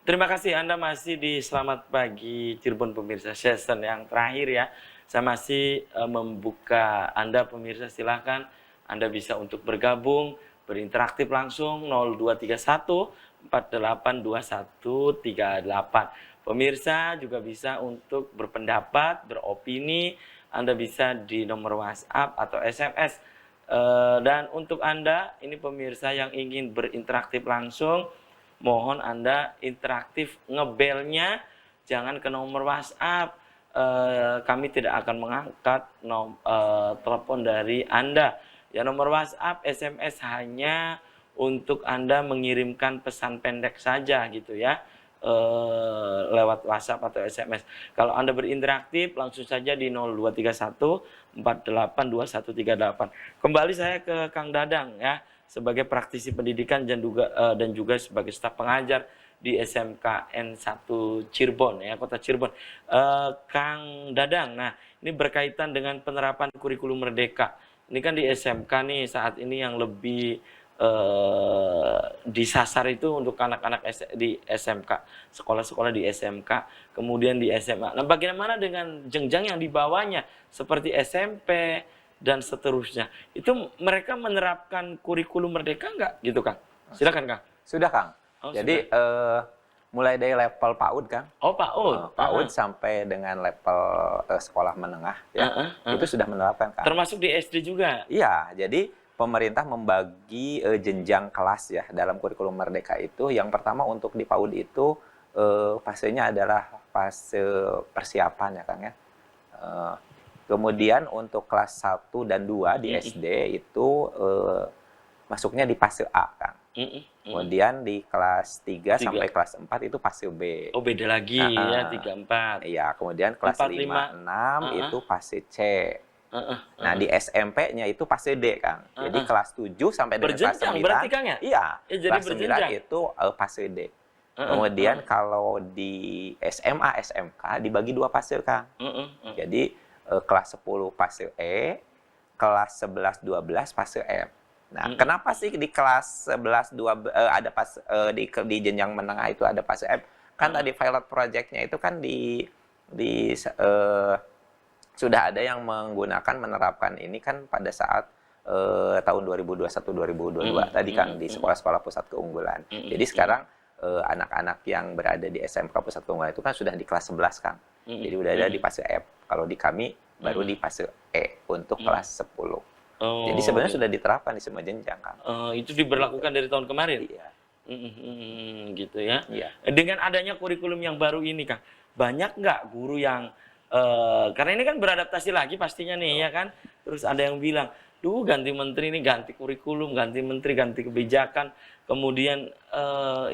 Speaker 1: Terima kasih Anda masih di Selamat Pagi Cirebon pemirsa, season yang terakhir ya. Saya masih membuka Anda pemirsa, silahkan Anda bisa untuk bergabung, berinteraktif langsung 0231 482138. Pemirsa juga bisa untuk berpendapat, beropini. Anda bisa di nomor WhatsApp atau SMS. Dan untuk Anda, ini pemirsa yang ingin berinteraksi langsung, mohon Anda interaktif, ngebelnya jangan ke nomor WhatsApp. Kami tidak akan mengangkat telepon dari Anda. Ya, nomor WhatsApp, SMS hanya untuk Anda mengirimkan pesan pendek saja gitu ya, lewat WhatsApp atau SMS. Kalau Anda berinteraksi langsung saja di 0231 482138. Kembali saya ke Kang Dadang ya, sebagai praktisi pendidikan dan juga sebagai staf pengajar di SMKN 1 Cirebon ya, Kota Cirebon. Kang Dadang, nah ini berkaitan dengan penerapan kurikulum merdeka. Ini kan di SMK nih saat ini yang lebih disasar itu untuk anak-anak di SMK, sekolah-sekolah di SMK, kemudian di SMA. Nah, bagaimana dengan jenjang yang di bawahnya seperti SMP dan seterusnya? Itu mereka menerapkan kurikulum Merdeka nggak gitu, Kang? Silakan, Kang.
Speaker 2: Sudah, Kang.
Speaker 1: Oh,
Speaker 2: Jadi mulai dari level PAUD, Kang.
Speaker 1: Oh, PAUD.
Speaker 2: PAUD sampai dengan level sekolah menengah ya. Itu sudah menerapkan, Kang.
Speaker 1: Termasuk di SD juga.
Speaker 2: Iya, jadi pemerintah membagi jenjang kelas ya dalam kurikulum Merdeka itu. Yang pertama untuk di PAUD itu fasenya adalah fase persiapan ya, Kang ya. Kemudian untuk kelas 1 dan 2 di SD itu masuknya di fase A, Kang. Kemudian di kelas 3 sampai kelas 4 itu fase B.
Speaker 1: Oh, beda lagi ya, 3, 4.
Speaker 2: Iya, kemudian kelas
Speaker 1: 4,
Speaker 2: 5, 6 itu fase C. Nah, di SMP-nya itu fase D, Kang. Jadi kelas 7 sampai dengan kelas 9.
Speaker 1: Berarti, Kang, ya?
Speaker 2: Iya,
Speaker 1: jadi
Speaker 2: kelas 9
Speaker 1: berjenjang.
Speaker 2: itu fase D. Kemudian kalau di SMA, SMK dibagi 2 fase, Kang. Jadi kelas 10 fase E, kelas 11, 12 fase F. Nah, kenapa sih di kelas 11, 12 ada di jenjang menengah itu ada fase F? Kan tadi pilot project-nya itu kan sudah ada yang menerapkan ini kan pada saat tahun 2021-2022 tadi kan di sekolah-sekolah pusat keunggulan. Jadi sekarang anak-anak yang berada di SMK pusat keunggulan itu kan sudah di kelas 11, Kang. Jadi udah ada di fase F. Kalau di kami baru di fase E untuk kelas 10. Jadi sebenarnya sudah diterapkan di semua jenjang, Kang.
Speaker 1: Itu diberlakukan dari tahun kemarin?
Speaker 2: Iya.
Speaker 1: Gitu ya.
Speaker 2: Iya.
Speaker 1: Dengan adanya kurikulum yang baru ini, Kang, banyak nggak guru yang karena ini kan beradaptasi lagi pastinya nih ya kan. Terus ada yang bilang, duh ganti menteri ini, ganti kurikulum, ganti menteri, ganti kebijakan. Kemudian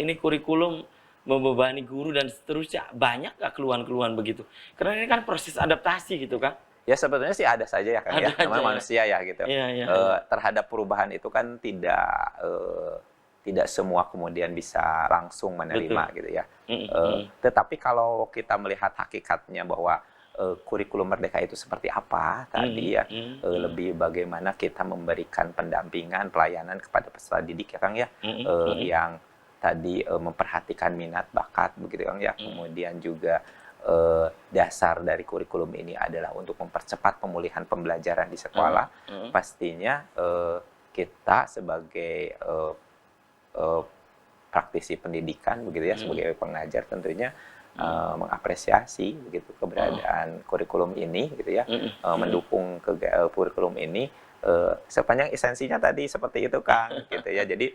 Speaker 1: ini kurikulum membebani guru dan seterusnya. Banyak nggak keluhan-keluhan begitu? Karena ini kan proses adaptasi gitu, Kang.
Speaker 2: Ya sebetulnya sih ada saja ya, Kang, ya. Namanya manusia ya gitu.
Speaker 1: Iya.
Speaker 2: Terhadap perubahan itu kan tidak semua kemudian bisa langsung menerima. Betul. Gitu ya. Tetapi kalau kita melihat hakikatnya bahwa kurikulum Merdeka itu seperti apa tadi ya, lebih bagaimana kita memberikan pendampingan, pelayanan kepada peserta didik ya, Kang ya, yang tadi memperhatikan minat, bakat begitu, Kang ya. Kemudian juga dasar dari kurikulum ini adalah untuk mempercepat pemulihan pembelajaran di sekolah. Pastinya kita sebagai praktisi pendidikan begitu ya, sebagai pengajar tentunya mengapresiasi begitu keberadaan kurikulum ini gitu ya, mendukung kurikulum ini sepanjang esensinya tadi seperti itu, Kang, gitu ya. Jadi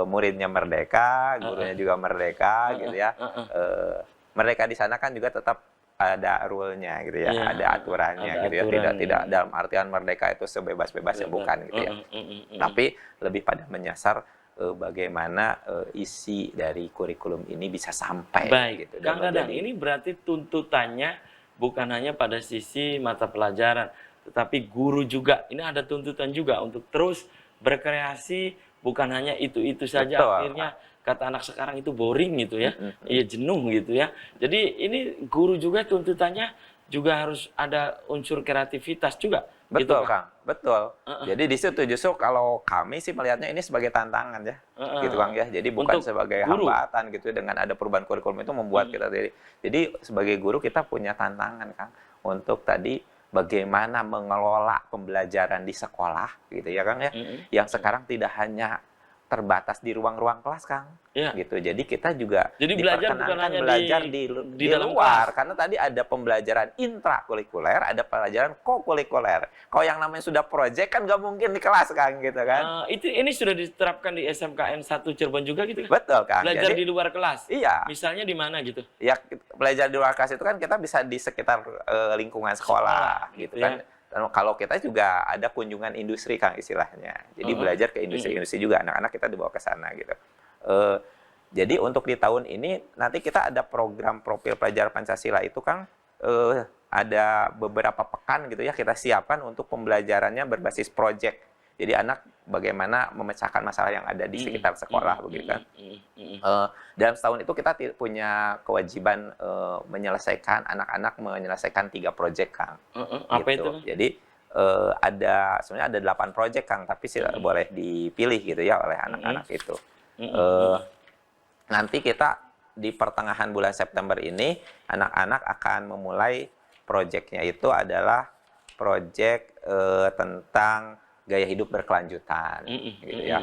Speaker 2: muridnya merdeka, gurunya juga merdeka gitu ya. Merdeka di sana kan juga tetap ada rule-nya gitu ya, ada aturannya gitu ya. Tidak dalam artian merdeka itu sebebas-bebasnya, bukan gitu ya. Tapi lebih pada menyasar bagaimana isi dari kurikulum ini bisa sampai.
Speaker 1: Baik,
Speaker 2: gitu.
Speaker 1: Kang Dadang, ini berarti tuntutannya bukan hanya pada sisi mata pelajaran, tetapi guru juga. Ini ada tuntutan juga untuk terus berkreasi, bukan hanya itu-itu saja.
Speaker 2: Betul.
Speaker 1: Akhirnya kata anak sekarang itu boring gitu ya, iya jenuh gitu ya. Jadi ini guru juga tuntutannya juga harus ada unsur kreativitas juga.
Speaker 2: Betul,
Speaker 1: gitu,
Speaker 2: Kang. Betul. Jadi di situ justru kalau kami sih melihatnya ini sebagai tantangan ya, gitu, Kang ya. Jadi bukan
Speaker 1: Untuk
Speaker 2: sebagai
Speaker 1: guru.
Speaker 2: hambatan gitu dengan ada perubahan kurikulum itu membuat kita jadi sebagai guru kita punya tantangan, Kang, untuk tadi bagaimana mengelola pembelajaran di sekolah gitu ya, Kang ya. Yang sekarang tidak hanya terbatas di ruang-ruang kelas, Kang.
Speaker 1: Ya.
Speaker 2: Gitu. Jadi kita juga
Speaker 1: Jadi belajar bukan
Speaker 2: diperkenankan
Speaker 1: hanya
Speaker 2: belajar
Speaker 1: di dalam
Speaker 2: luar,
Speaker 1: kelas.
Speaker 2: karena tadi ada pembelajaran intrakurikuler, ada pelajaran kokurikuler. Kalau yang namanya sudah proyek kan nggak mungkin di kelas, Kang, gitu kan.
Speaker 1: Ini sudah diterapkan di SMKN 1 Cirebon juga gitu kan?
Speaker 2: Betul, Kang.
Speaker 1: Belajar
Speaker 2: Jadi,
Speaker 1: di luar kelas.
Speaker 2: iya.
Speaker 1: Misalnya di mana gitu?
Speaker 2: Ya, belajar di luar kelas itu kan kita bisa di sekitar lingkungan sekolah gitu kan. Dan kalau kita juga ada kunjungan industri, Kang, istilahnya. Jadi belajar ke industri-industri juga, anak-anak kita dibawa ke sana gitu. Jadi untuk di tahun ini nanti kita ada program profil pelajar Pancasila itu, Kang, ada beberapa pekan gitu ya kita siapkan untuk pembelajarannya berbasis proyek. Jadi anak bagaimana memecahkan masalah yang ada di sekitar sekolah begitu kan. Dalam setahun itu kita punya kewajiban menyelesaikan, anak-anak menyelesaikan 3 proyek, Kang.
Speaker 1: Apa
Speaker 2: gitu.
Speaker 1: itu?
Speaker 2: Jadi sebenarnya ada 8 proyek Kang, tapi boleh dipilih gitu ya oleh anak-anak itu. Nanti kita di pertengahan bulan September ini anak-anak akan memulai proyeknya itu adalah proyek tentang gaya hidup berkelanjutan, gitu ya.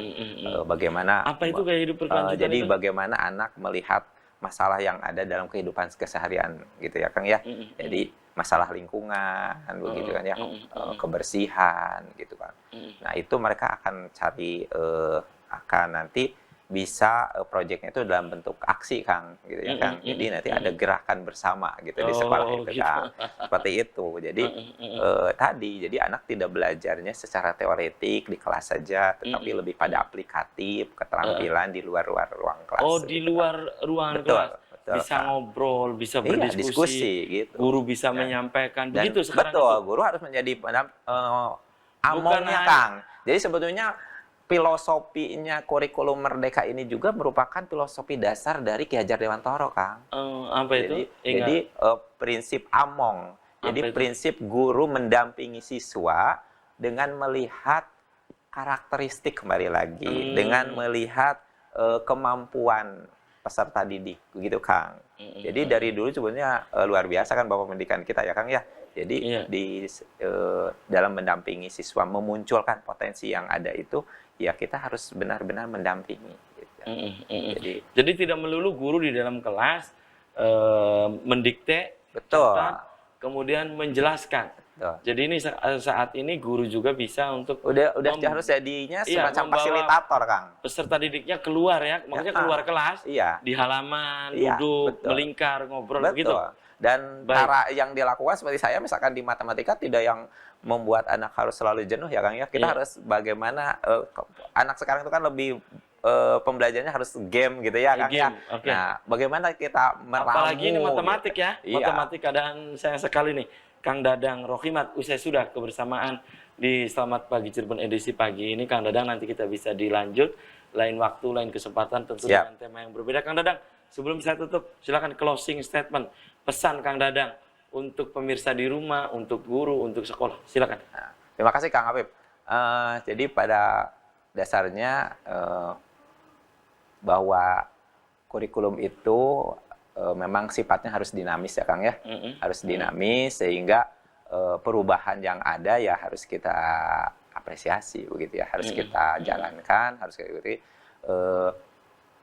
Speaker 2: Bagaimana
Speaker 1: Apa itu gaya hidup berkelanjutan
Speaker 2: jadi
Speaker 1: itu?
Speaker 2: bagaimana anak melihat masalah yang ada dalam kehidupan keseharian, gitu ya Kang ya. Jadi masalah lingkungan, begitu kan ya, kebersihan, gitu kan. Nah itu mereka akan cari, akan nanti bisa proyeknya itu dalam bentuk aksi Kang, gitu ya Kang. Jadi nanti ada gerakan bersama gitu di sekolah itu
Speaker 1: gitu.
Speaker 2: Kang. Seperti itu. Jadi jadi anak tidak belajarnya secara teoretik di kelas saja, tetapi lebih pada aplikatif, keterampilan di luar ruang kelas.
Speaker 1: Oh, di luar ruangan
Speaker 2: Betul,
Speaker 1: kelas.
Speaker 2: betul,
Speaker 1: Bisa
Speaker 2: Kang.
Speaker 1: ngobrol, bisa
Speaker 2: Iya,
Speaker 1: berdiskusi,
Speaker 2: diskusi gitu.
Speaker 1: guru bisa
Speaker 2: Dan-
Speaker 1: menyampaikan.
Speaker 2: Dan
Speaker 1: Begitu sekarang
Speaker 2: betul,
Speaker 1: itu.
Speaker 2: guru harus menjadi amongnya
Speaker 1: hanya-
Speaker 2: Kang. Jadi sebetulnya filosofinya kurikulum Merdeka ini juga merupakan filosofi dasar dari Ki Hajar Dewantara, Kang.
Speaker 1: Apa itu?
Speaker 2: Jadi prinsip among. Jadi
Speaker 1: Apa itu?
Speaker 2: prinsip guru mendampingi siswa dengan melihat karakteristik kembali lagi, dengan melihat kemampuan peserta didik, begitu Kang. Jadi dari dulu sebenarnya luar biasa kan Bapak pendidikan kita ya Kang ya. Jadi
Speaker 1: Iya.
Speaker 2: dalam mendampingi siswa memunculkan potensi yang ada itu, ya kita harus benar-benar mendampingi. Gitu.
Speaker 1: Jadi tidak melulu guru di dalam kelas mendikte,
Speaker 2: Betul.
Speaker 1: catat, kemudian menjelaskan.
Speaker 2: Betul.
Speaker 1: Jadi ini saat ini guru juga bisa untuk
Speaker 2: Udah harus jadinya
Speaker 1: Iya,
Speaker 2: semacam
Speaker 1: membawa
Speaker 2: fasilitator Kang.
Speaker 1: peserta didiknya keluar ya, maksudnya keluar kelas,
Speaker 2: Iya.
Speaker 1: di halaman,
Speaker 2: Iya,
Speaker 1: duduk,
Speaker 2: betul.
Speaker 1: melingkar, ngobrol
Speaker 2: Betul.
Speaker 1: begitu.
Speaker 2: Dan
Speaker 1: Baik.
Speaker 2: cara yang dilakukan seperti saya misalkan di matematika tidak yang membuat anak harus selalu jenuh ya Kang ya. Kita
Speaker 1: Iya.
Speaker 2: harus bagaimana anak sekarang itu kan lebih pembelajarannya harus game gitu ya Kang ya.
Speaker 1: Game, oke.
Speaker 2: Nah, bagaimana kita meramu
Speaker 1: Apalagi ini matematik
Speaker 2: gitu.
Speaker 1: ya,
Speaker 2: Iya.
Speaker 1: matematik keadaan sayang sekali nih. Kang Dadang Rohimat, usai sudah kebersamaan di Selamat Pagi Cirebon edisi pagi ini. Kang Dadang nanti kita bisa dilanjut, lain waktu, lain kesempatan tentu
Speaker 2: Siap.
Speaker 1: dengan tema yang berbeda. Kang Dadang, sebelum saya tutup, silakan closing statement, pesan Kang Dadang untuk pemirsa di rumah, untuk guru, untuk sekolah. Silakan.
Speaker 2: Nah, terima kasih Kang Habib. Jadi pada dasarnya bahwa kurikulum itu memang sifatnya harus dinamis ya Kang ya. Harus dinamis sehingga perubahan yang ada ya harus kita apresiasi begitu ya. Harus kita jalankan, harus kita ikuti.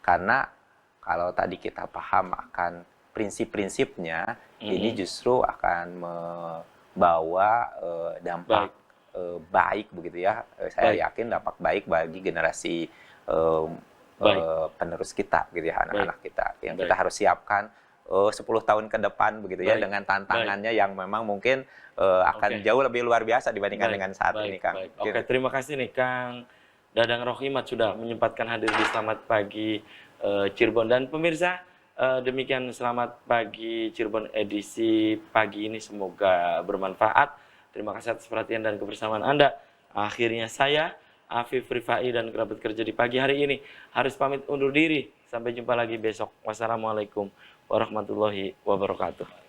Speaker 2: Karena kalau tadi kita paham akan prinsip-prinsipnya, ini justru akan membawa dampak baik begitu ya. Saya yakin dampak baik bagi generasi penerus kita gitu ya, anak-anak kita yang kita harus siapkan 10 tahun ke depan begitu ya, dengan tantangannya yang memang mungkin akan jauh lebih luar biasa dibandingkan dengan saat ini Kang.
Speaker 1: Oke, terima kasih nih Kang Dadang Rohimat sudah menyempatkan hadir di Selamat Pagi Cirebon. Dan pemirsa, demikian Selamat Pagi Cirebon edisi pagi ini, semoga bermanfaat. Terima kasih atas perhatian dan kebersamaan Anda. Akhirnya saya Afif Rifai dan kerabat kerja di pagi hari ini harus pamit undur diri. Sampai jumpa lagi besok. Wassalamualaikum warahmatullahi wabarakatuh.